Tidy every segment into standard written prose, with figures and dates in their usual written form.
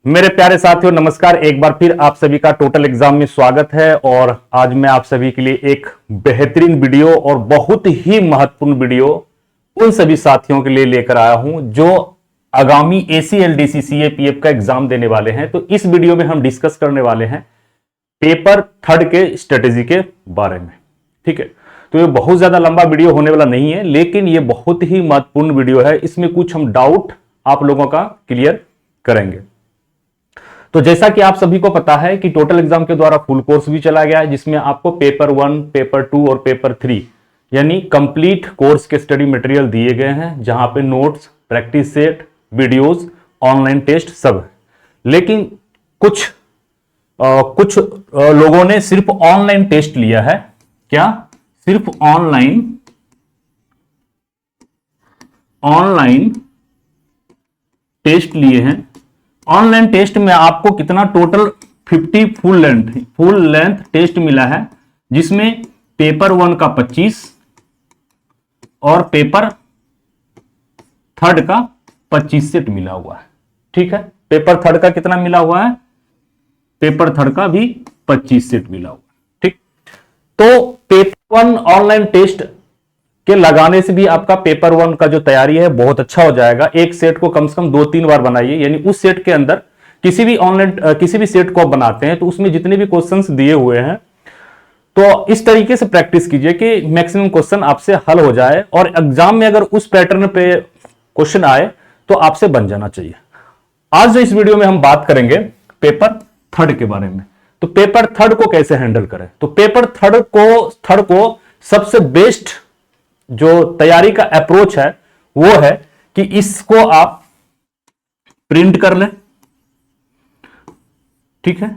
मेरे प्यारे साथियों नमस्कार। एक बार फिर आप सभी का टोटल एग्जाम में स्वागत है। और आज मैं आप सभी के लिए एक बेहतरीन वीडियो और बहुत ही महत्वपूर्ण वीडियो उन सभी साथियों के लिए लेकर आया हूं जो आगामी एसीएलडीसी सीएपीएफ का एग्जाम देने वाले हैं। तो इस वीडियो में हम डिस्कस करने वाले हैं पेपर थर्ड के स्ट्रेटेजी के बारे में। ठीक है, तो ये बहुत ज्यादा लंबा वीडियो होने वाला नहीं है, लेकिन ये बहुत ही महत्वपूर्ण वीडियो है। इसमें कुछ हम डाउट आप लोगों का क्लियर करेंगे। तो जैसा कि आप सभी को पता है कि टोटल एग्जाम के द्वारा फुल कोर्स भी चला गया है, जिसमें आपको पेपर 1, पेपर 2 और पेपर 3 यानी कंप्लीट कोर्स के स्टडी मटेरियल दिए गए हैं, जहां पे notes, practice set, videos, online test सब है। लेकिन कुछ लोगों ने सिर्फ ऑनलाइन टेस्ट लिया है। क्या? सिर्फ ऑनलाइन ऑनलाइन टेस्ट लिए हैं। ऑनलाइन टेस्ट में आपको कितना टोटल 50 फुल लेंथ टेस्ट मिला है, जिसमें पेपर 1 का 25 और पेपर थर्ड का 25 सेट मिला हुआ है। ठीक है, पेपर थर्ड का कितना मिला हुआ है? पेपर थर्ड का भी 25 सेट मिला हुआ है। ठीक, तो पेपर 1 ऑनलाइन टेस्ट के लगाने से भी आपका पेपर 1 का जो तैयारी है बहुत अच्छा हो जाएगा। एक सेट को कम से कम 2-3 बार बनाइए, यानी उस सेट के अंदर किसी भी ऑनलाइन किसी भी सेट को आप बनाते हैं तो उसमें जितने भी क्वेश्चंस दिए हुए हैं तो इस तरीके से प्रैक्टिस कीजिए कि मैक्सिमम क्वेश्चन आपसे हल हो जाए, और एग्जाम में अगर उस पैटर्न पे क्वेश्चन आए तो आपसे बन जाना चाहिए। आज जो इस वीडियो में हम बात करेंगे पेपर थर्ड के बारे में। तो पेपर थर्ड को कैसे हैंडल करें? तो पेपर थर्ड को सबसे बेस्ट जो तैयारी का अप्रोच है वो है कि इसको आप प्रिंट कर लें। ठीक है,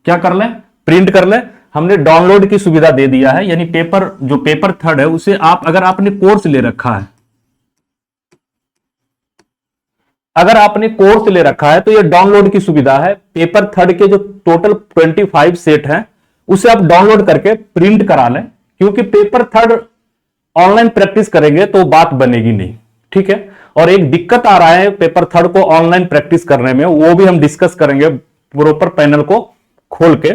क्या कर लें? प्रिंट कर लें। हमने डाउनलोड की सुविधा दे दिया है, यानी पेपर थर्ड है उसे आप, अगर आपने कोर्स ले रखा है, अगर आपने कोर्स ले रखा है तो ये डाउनलोड की सुविधा है। पेपर थर्ड के जो टोटल 25 सेट हैं उसे आप डाउनलोड करके प्रिंट करा लें, क्योंकि पेपर थर्ड ऑनलाइन प्रैक्टिस करेंगे तो बात बनेगी नहीं। ठीक है, और एक दिक्कत आ रहा है पेपर थर्ड को ऑनलाइन प्रैक्टिस करने में, वो भी हम डिस्कस करेंगे प्रॉपर पैनल को खोल के।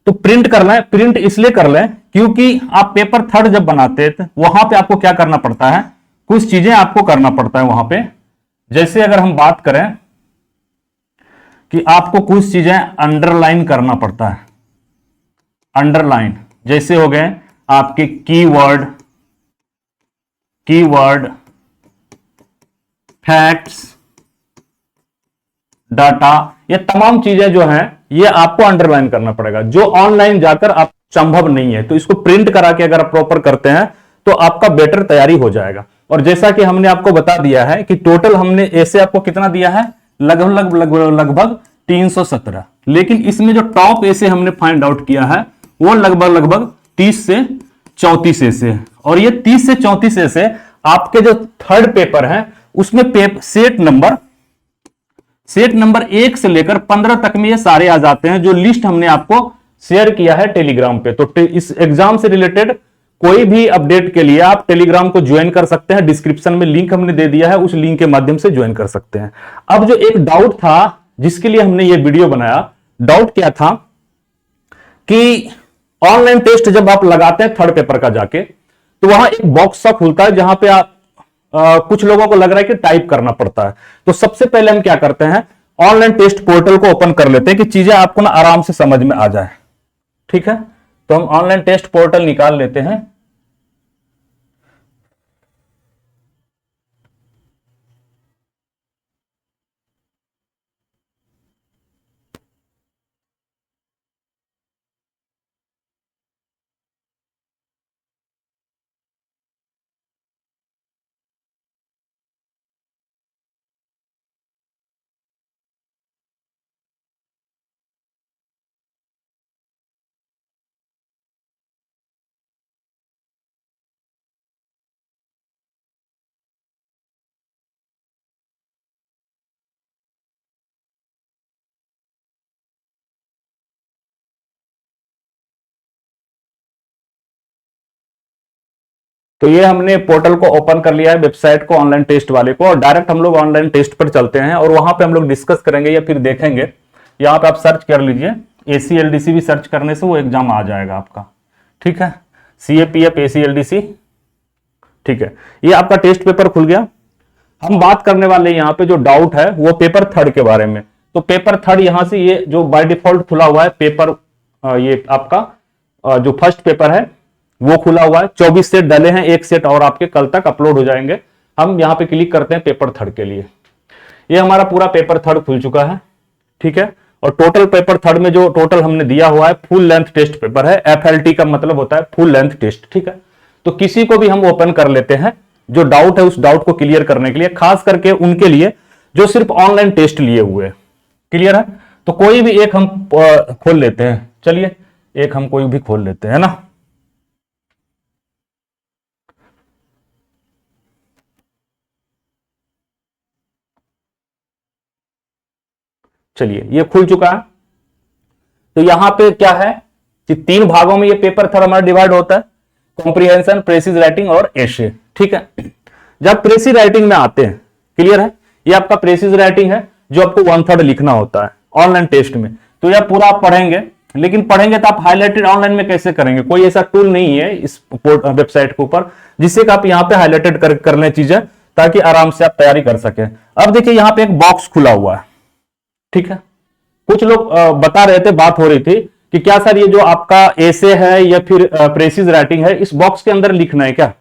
तो प्रिंट कर लें। प्रिंट इसलिए कर लें क्योंकि आप पेपर थर्ड जब बनाते हैं तो वहां पे आपको क्या करना पड़ता है, कुछ चीजें आपको करना पड़ता है वहां पे। जैसे अगर हम बात करें कि आपको कुछ चीजें अंडरलाइन करना पड़ता है। अंडरलाइन जैसे हो गए आपके कीवर्ड, फैक्ट्स, डाटा, ये तमाम चीजें जो हैं ये आपको अंडरलाइन करना पड़ेगा, जो ऑनलाइन जाकर आप संभव नहीं है। तो इसको प्रिंट करा के अगर आप प्रॉपर करते हैं तो आपका बेटर तैयारी हो जाएगा। और जैसा कि हमने आपको बता दिया है कि टोटल हमने ऐसे आपको कितना दिया है, लगभग 317। लेकिन इसमें जो टॉप ऐसे हमने फाइंड आउट किया है वो लगभग 30 से 34 ऐसे। और ये 30 से 34 ऐसे आपके जो थर्ड पेपर है उसमें सेट नंबर 1 से लेकर 15 तक में ये सारे आ जाते हैं, जो लिस्ट हमने आपको शेयर किया है टेलीग्राम पे। तो इस एग्जाम से रिलेटेड कोई भी अपडेट के लिए आप टेलीग्राम को ज्वाइन कर सकते हैं। डिस्क्रिप्शन में लिंक हमने दे दिया है, उस लिंक के माध्यम से ज्वाइन कर सकते हैं। अब जो एक डाउट था जिसके लिए हमने ये वीडियो बनाया, डाउट क्या था कि ऑनलाइन टेस्ट जब आप लगाते हैं थर्ड पेपर का जाके, तो वहां एक बॉक्स सा खुलता है जहां पे आप कुछ लोगों को लग रहा है कि टाइप करना पड़ता है। तो सबसे पहले हम क्या करते हैं, ऑनलाइन टेस्ट पोर्टल को ओपन कर लेते हैं कि चीजें आपको ना आराम से समझ में आ जाए। ठीक है, तो हम ऑनलाइन टेस्ट पोर्टल निकाल लेते हैं। तो ये हमने पोर्टल को ओपन कर लिया है, वेबसाइट को, ऑनलाइन टेस्ट वाले को, और डायरेक्ट हम लोग ऑनलाइन टेस्ट पर चलते हैं और वहां पे हम लोग डिस्कस करेंगे या फिर देखेंगे। यहाँ पे आप सर्च कर लीजिए, ACLDC भी सर्च करने से वो एग्जाम आ जाएगा आपका, ठीक है, CAPF ACLDC, ठीक है। ये आपका टेस्ट पेपर खुल गया। हम बात करने वाले यहाँ पे जो डाउट है वो पेपर थर्ड के बारे में। तो पेपर थर्ड यहां से ये जो बाय डिफॉल्ट खुला हुआ है पेपर, ये आपका जो फर्स्ट पेपर है वो खुला हुआ है। 24 सेट डले हैं, एक सेट और आपके कल तक अपलोड हो जाएंगे। हम यहां पे क्लिक करते हैं पेपर थर्ड के लिए। ये हमारा पूरा पेपर थर्ड खुल चुका है, ठीक है। और टोटल पेपर थर्ड में जो टोटल हमने दिया हुआ है फुल लेंथ टेस्ट पेपर है। FLT का मतलब होता है फुल लेंथ टेस्ट, ठीक है। तो किसी को भी हम ओपन कर लेते हैं, जो डाउट है उस डाउट को क्लियर करने के लिए, खास करके उनके लिए जो सिर्फ ऑनलाइन टेस्ट लिए हुए हैं। क्लियर है? तो कोई भी एक हम खोल लेते हैं। चलिए एक हम कोई भी खोल लेते हैं ना। चलिए ये खुल चुका है। तो यहां पे क्या है कि 3 भागों में ये पेपर थर्ड हमारा डिवाइड होता है, कॉम्प्रिहेंशन, प्रेसिज राइटिंग और एशे, ठीक है। जब प्रेसिज राइटिंग में आते हैं, क्लियर है, ये आपका प्रेसिज राइटिंग है जो आपको 1/3 लिखना होता है ऑनलाइन टेस्ट में। तो यह पूरा आप पढ़ेंगे, लेकिन पढ़ेंगे तो आप हाईलाइटेड ऑनलाइन में कैसे करेंगे? कोई ऐसा टूल नहीं है इस वेबसाइट के ऊपर जिससे कि आप यहाँ पे हाईलाइटेड कर लें चीजें, ताकि आराम से आप तैयारी कर सकें। अब देखिए यहाँ पे एक बॉक्स खुला हुआ है, ठीक है। कुछ लोग बता रहे थे, बात हो रही थी कि क्या सर ये जो आपका एसे है या फिर प्रेसिज राइटिंग है, इस बॉक्स के अंदर लिखना है क्या?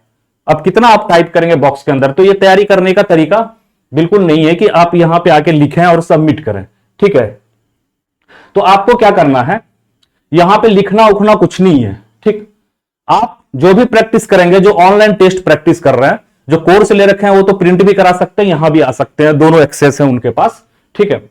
अब कितना आप टाइप करेंगे बॉक्स के अंदर? तो ये तैयारी करने का तरीका बिल्कुल नहीं है कि आप यहां पे आके लिखें और सबमिट करें, ठीक है। तो आपको क्या करना है, यहां पे लिखना उखना कुछ नहीं है, ठीक। आप जो भी प्रैक्टिस करेंगे, जो ऑनलाइन टेस्ट प्रैक्टिस कर रहे हैं, जो कोर्स ले रखे हैं, वो तो प्रिंट भी करा सकते हैं, यहां भी आ सकते हैं, दोनों एक्सेस है उनके पास, ठीक है।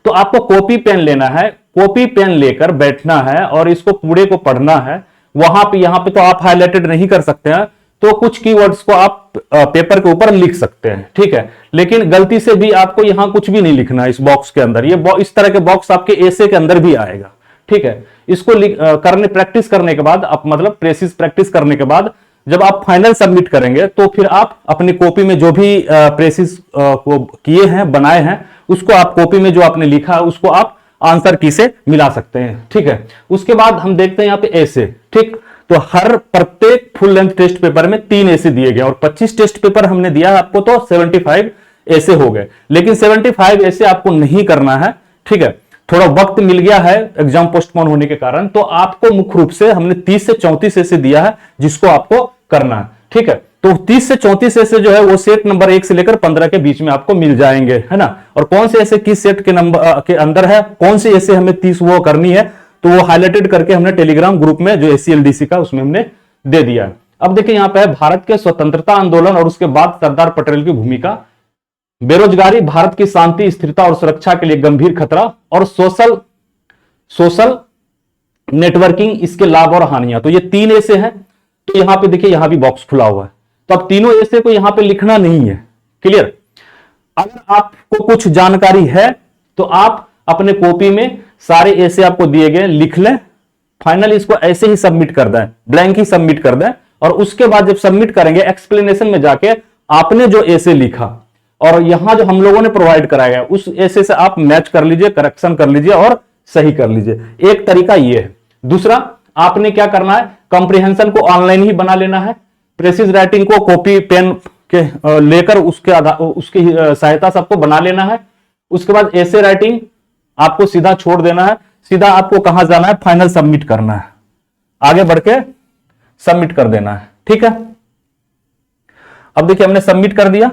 तो आपको कॉपी पेन लेना है, कॉपी पेन लेकर बैठना है और इसको पूरे को पढ़ना है। वहां पे यहां पे तो आप हाईलाइटेड नहीं कर सकते हैं, तो कुछ कीवर्ड्स को आप पेपर के ऊपर लिख सकते हैं, ठीक है। लेकिन गलती से भी आपको यहां कुछ भी नहीं लिखना है इस बॉक्स के अंदर। ये इस तरह के बॉक्स आपके एसे के अंदर भी आएगा, ठीक है। इसको करने प्रैक्टिस करने के बाद, आप मतलब प्रेसिस प्रैक्टिस करने के बाद जब आप फाइनल सबमिट करेंगे, तो फिर आप अपनी कॉपी में जो भी प्रेसिस को किए हैं, बनाए हैं, उसको आप कॉपी में जो आपने लिखा है उसको आप आंसर की से मिला सकते हैं, ठीक है। उसके बाद हम देखते हैं यहाँ पे ऐसे, ठीक। तो हर प्रत्येक फुल लेंथ टेस्ट पेपर में 3 ऐसे दिए गए और 25 टेस्ट पेपर हमने दिया है आपको, तो 75 ऐसे हो गए। लेकिन 75 ऐसे आपको नहीं करना है, ठीक है। थोड़ा वक्त मिल गया है एग्जाम पोस्टपोन होने के कारण, तो आपको मुख्य रूप से हमने 30 से 34 ऐसे दिया है जिसको आपको करना है, ठीक है। तो 30 से 34 ऐसे जो है वो सेट नंबर 1 से लेकर 15 के बीच में आपको मिल जाएंगे, है ना। और कौन से ऐसे किस सेट के नंबर के अंदर है, कौन से ऐसे हमें 30 वो करनी है, तो वो हाईलाइटेड करके हमने टेलीग्राम ग्रुप में जो ACLDC का उसमें हमने दे दिया है। अब देखिए यहाँ पे है भारत के स्वतंत्रता आंदोलन और उसके बाद सरदार पटेल की भूमिका, बेरोजगारी भारत की शांति, स्थिरता और सुरक्षा के लिए गंभीर खतरा, और सोशल नेटवर्किंग, इसके लाभ और हानियां। तो ये 3 ऐसे हैं। तो यहां पे देखिए यहां भी बॉक्स खुला हुआ है, तो अब तीनों ऐसे को यहां पे लिखना नहीं है, क्लियर। अगर आपको कुछ जानकारी है तो आप अपने कॉपी में सारे ऐसे आपको दिए गए लिख लें, फाइनल इसको ऐसे ही सबमिट कर दें, ब्लैंक ही सबमिट कर दें। और उसके बाद जब सबमिट करेंगे, एक्सप्लेनेशन में जाके आपने जो ऐसे लिखा और यहां जो हम लोगों ने प्रोवाइड कराया उस ऐसे से आप मैच कर लीजिए, करेक्शन कर लीजिए और सही कर लीजिए। एक तरीका ये है। दूसरा, आपने क्या करना है, कंप्रीहेंशन को ऑनलाइन ही बना लेना है, प्रेसिज राइटिंग को कॉपी पेन के लेकर उसकी सहायता से आपको बना लेना है। उसके बाद ऐसे राइटिंग आपको सीधा छोड़ देना है, सीधा आपको कहां जाना है, फाइनल सबमिट करना है, आगे बढ़ के सबमिट कर देना है, ठीक है। अब देखिए हमने सबमिट कर दिया।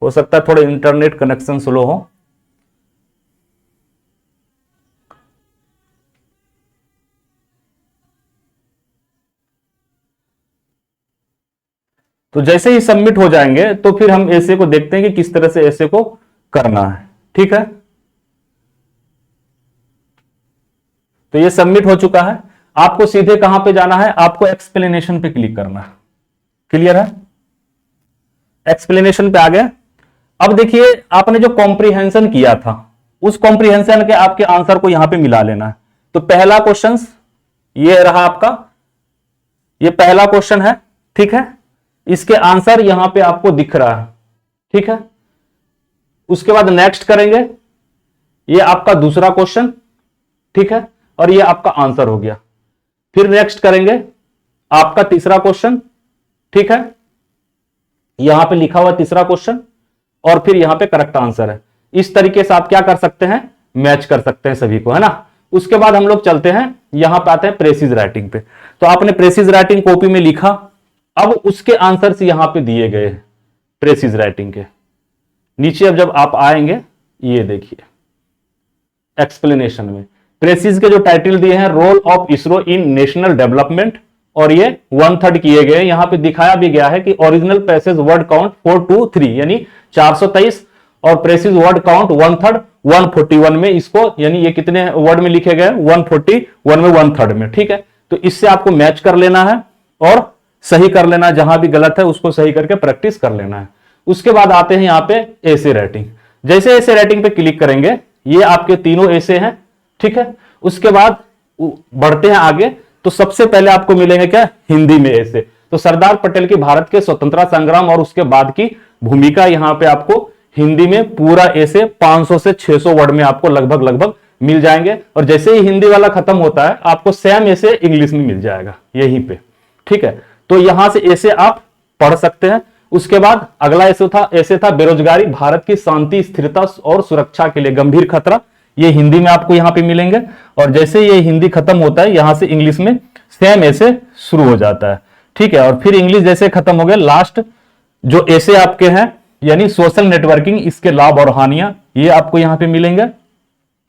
हो सकता है थोड़ा इंटरनेट कनेक्शन स्लो हो। तो जैसे ही सबमिट हो जाएंगे तो फिर हम ऐसे को देखते हैं कि किस तरह से ऐसे को करना है, ठीक है। तो ये सबमिट हो चुका है। आपको सीधे कहां पे जाना है, आपको एक्सप्लेनेशन पे क्लिक करना है, क्लियर है। एक्सप्लेनेशन पे आ गए अब देखिए आपने जो कॉम्प्रिहेंशन किया था उस कॉम्प्रिहेंशन के आपके आंसर को यहां पे मिला लेना है। तो पहला क्वेश्चन ये रहा आपका, ये पहला क्वेश्चन है, ठीक है, इसके आंसर यहां पे आपको दिख रहा है, ठीक है। उसके बाद नेक्स्ट करेंगे, ये आपका दूसरा क्वेश्चन, ठीक है, और ये आपका आंसर हो गया। फिर नेक्स्ट करेंगे आपका तीसरा क्वेश्चन, ठीक है, यहां पे लिखा हुआ तीसरा क्वेश्चन, और फिर यहां पे करेक्ट आंसर है। इस तरीके से आप क्या कर सकते हैं, मैच कर सकते हैं सभी को, है ना। उसके बाद हम लोग चलते हैं, यहां पे आते हैं प्रेसिज राइटिंग पे। तो आपने प्रेसिज राइटिंग कॉपी में लिखा, अब उसके आंसर यहां पे दिए गए हैं प्रेसिज राइटिंग के नीचे। अब जब आप आएंगे, ये देखिए एक्सप्लेनेशन में प्रेसिज के जो टाइटल दिए हैं, role of ISRO in national development, और ये 1/3 किए गए। यहां पे दिखाया भी गया है कि ओरिजिनल पैसेज वर्ड काउंट 423 यानी 423, और प्रेसिज वर्ड काउंट 1/3 141 में, इसको यानी ये कितने वर्ड में लिखे गए, 141 में 1/3 में, ठीक है। तो इससे आपको मैच कर लेना है और सही कर लेना, जहां भी गलत है उसको सही करके प्रैक्टिस कर लेना है। उसके बाद आते हैं यहां पे एसे राइटिंग। जैसे एसे राइटिंग पे क्लिक करेंगे, ये आपके तीनों एसे हैं, ठीक है। उसके बाद बढ़ते हैं आगे, तो सबसे पहले आपको मिलेंगे क्या, हिंदी में एसे। तो सरदार पटेल की भारत के स्वतंत्रता संग्राम और उसके बाद की भूमिका, यहां पे आपको हिंदी में पूरा एसे 500 से 600 वर्ड में आपको लगभग मिल जाएंगे। और जैसे ही हिंदी वाला खत्म होता है, आपको सेम एसे इंग्लिश में मिल जाएगा यहीं पे, ठीक है। तो यहां से ऐसे आप पढ़ सकते हैं। उसके बाद अगला ऐसे था बेरोजगारी भारत की शांति स्थिरता और सुरक्षा के लिए गंभीर खतरा, ये हिंदी में आपको यहां पे मिलेंगे। और जैसे ये हिंदी खत्म होता है, यहां से इंग्लिश में सेम ऐसे शुरू हो जाता है, ठीक है। और फिर इंग्लिश जैसे खत्म हो गया, लास्ट जो ऐसे आपके हैं यानी सोशल नेटवर्किंग, इसके लाभ और हानियां, ये आपको यहां पे मिलेंगे।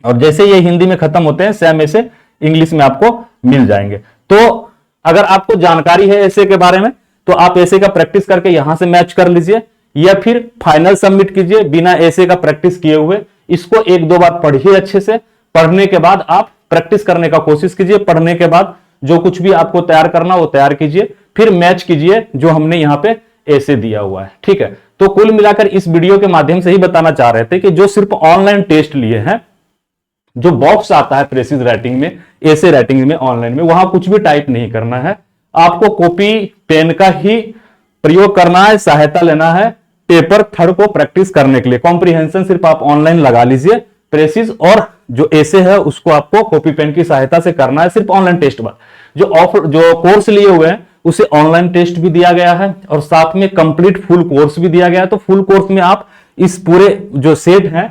और जैसे ये हिंदी में खत्म होते हैं, सेम ऐसे इंग्लिश में आपको मिल जाएंगे। तो अगर आपको जानकारी है ऐसे के बारे में, तो आप ऐसे का प्रैक्टिस करके यहां से मैच कर लीजिए, या फिर फाइनल सबमिट कीजिए बिना ऐसे का प्रैक्टिस किए हुए। इसको 1-2 बार पढ़िए अच्छे से, पढ़ने के बाद आप प्रैक्टिस करने का कोशिश कीजिए। पढ़ने के बाद जो कुछ भी आपको तैयार करना वो तैयार कीजिए, फिर मैच कीजिए जो हमने यहां पे ऐसे दिया हुआ है, ठीक है। तो कुल मिलाकर इस वीडियो के माध्यम से ही बताना चाह रहे थे कि जो सिर्फ ऑनलाइन टेस्ट लिए हैं, जो बॉक्स आता है प्रेसिज राइटिंग में, ऐसे राइटिंग में, ऑनलाइन में, वहां कुछ भी टाइप नहीं करना है, आपको कॉपी पेन का ही प्रयोग करना है, सहायता लेना है पेपर थर्ड को प्रैक्टिस करने के लिए। कॉम्प्रिहेंशन सिर्फ आप ऑनलाइन लगा लीजिए प्रेसिज, और जो ऐसे है उसको आपको कॉपी पेन की सहायता से करना है, सिर्फ ऑनलाइन टेस्ट बाद। जो कोर्स लिए हुए हैं उसे ऑनलाइन टेस्ट भी दिया गया है, और साथ में कंप्लीट फुल कोर्स भी दिया गया है। तो फुल कोर्स में आप इस पूरे जो सेट है,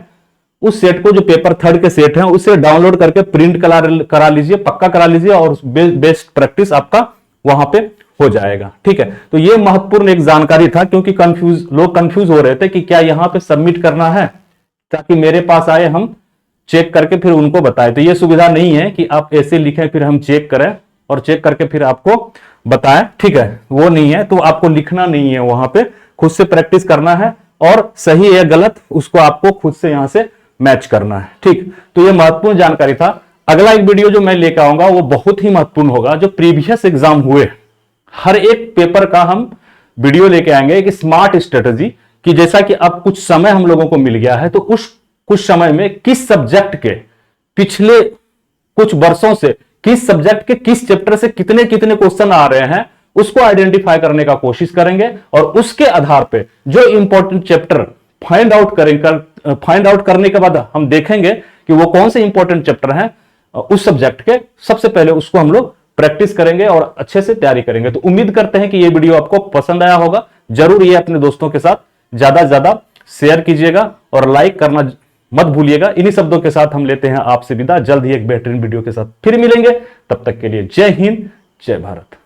उस सेट को, जो पेपर थर्ड के सेट है, उसे डाउनलोड करके प्रिंट करा लीजिए, पक्का करा लीजिए, और बेस्ट प्रैक्टिस आपका वहां पे हो जाएगा, ठीक है। तो ये महत्वपूर्ण एक जानकारी था, क्योंकि लोग कंफ्यूज हो रहे थे कि क्या यहां पे सबमिट करना है, ताकि मेरे पास आए, हम चेक करके फिर उनको बताएं। तो ये सुविधा नहीं है कि आप ऐसे लिखें फिर हम चेक करें और चेक करके फिर आपको बताएं, ठीक है, वो नहीं है। तो आपको लिखना नहीं है वहां पे, खुद से प्रैक्टिस करना है, और सही है गलत उसको आपको खुद से यहां से मैच करना है, ठीक। तो ये महत्वपूर्ण जानकारी था। अगला एक वीडियो जो मैं लेकर आऊंगा वो बहुत ही महत्वपूर्ण होगा, जो प्रीवियस एग्जाम हुए हर एक पेपर का हम वीडियो लेके आएंगे, एक स्मार्ट स्ट्रेटजी कि जैसा कि अब कुछ समय हम लोगों को मिल गया है, तो उस कुछ समय में किस सब्जेक्ट के पिछले कुछ वर्षों से किस सब्जेक्ट के किस चैप्टर से कितने कितने क्वेश्चन आ रहे हैं, उसको आइडेंटिफाई करने का कोशिश करेंगे, और उसके आधार पे जो इंपॉर्टेंट चैप्टर फाइंड आउट करने के बाद हम देखेंगे कि वो कौन से इंपॉर्टेंट चैप्टर हैं उस सब्जेक्ट के, सबसे पहले उसको हम लोग प्रैक्टिस करेंगे और अच्छे से तैयारी करेंगे। तो उम्मीद करते हैं कि ये वीडियो आपको पसंद आया होगा। जरूर ये अपने दोस्तों के साथ ज्यादा से ज्यादा शेयर कीजिएगा, और लाइक करना मत भूलिएगा। इन्हीं शब्दों के साथ हम लेते हैं आपसे विदा, जल्द ही एक बेहतरीन वीडियो के साथ फिर मिलेंगे। तब तक के लिए जय हिंद, जय भारत।